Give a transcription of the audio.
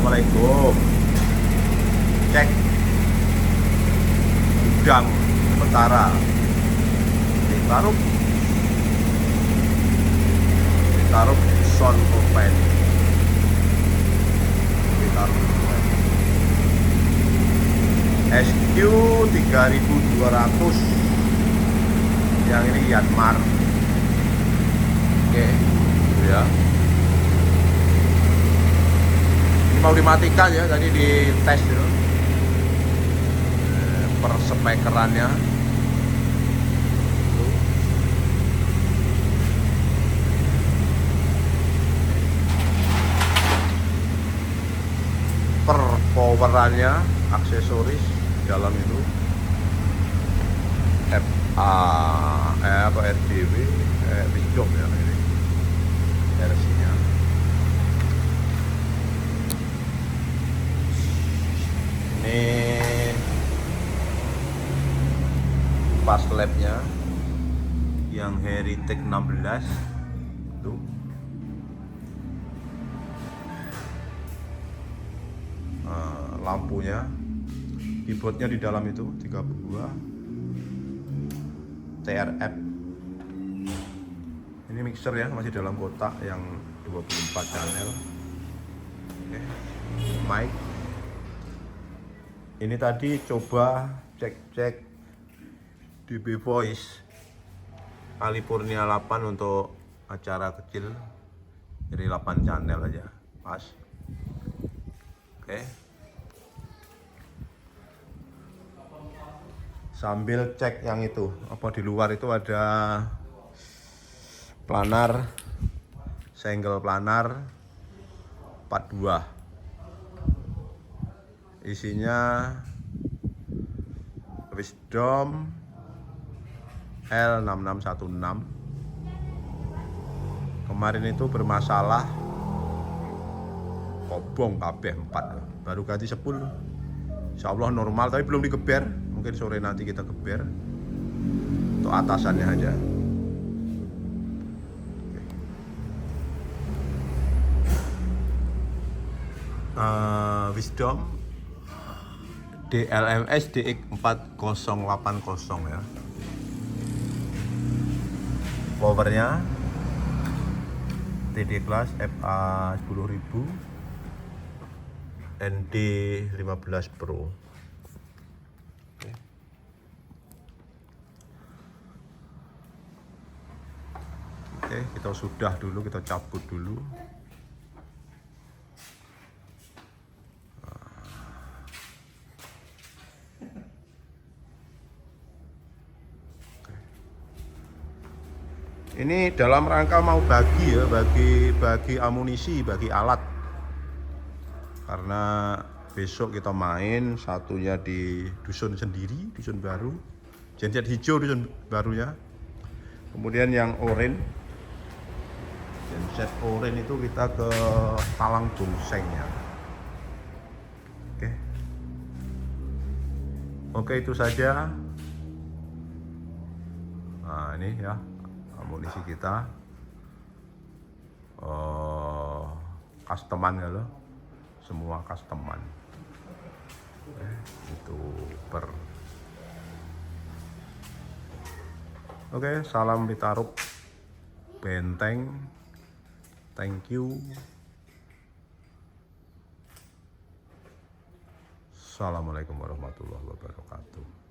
Assalamualaikum. Cek gudang sementara ditaruh sound company, ditaruh SQ 3200, yang ini Yanmar. Oke, gitu ya. Ini mau dimatikan ya, tadi di tes ya. Per spekerannya. Per powerannya, aksesoris dalam itu RDW, Wisdom ya ini versinya. Ini pas labnya yang Heritage 16 tuh. Lampunya, keyboardnya di dalam itu 32 TRF. Ini mixer ya, masih dalam kotak yang 24 channel. Oke. Mic. Ini tadi coba cek DB Voice California 8 untuk acara kecil, jadi 8 channel aja pas. Oke. Sambil cek yang itu, apa di luar itu ada planar, single planar 42, isinya Wisdom L6616. Kemarin itu bermasalah, kobong kabeh 4, baru ganti sepul. Insya Allah normal, tapi belum digeber. Mungkin sore nanti kita geber untuk atasannya aja. Wisdom DLMS DX4080 ya. Powernya TD Class FA 10000 ND 15 Pro. Oke, kita sudah dulu, kita cabut dulu. Ini dalam rangka mau bagi ya, bagi amunisi, bagi alat. Karena besok kita main, satunya di dusun sendiri, dusun baru. Genset hijau dusun barunya. Kemudian yang oranye, genset oranye itu kita ke Talang Jungsengnya. Oke, itu saja. Nah, ini ya amunisi kita, customan ya loh, semua customan. Itu Oke, salam Pitaruk Benteng. Thank you. Assalamualaikum warahmatullahi wabarakatuh.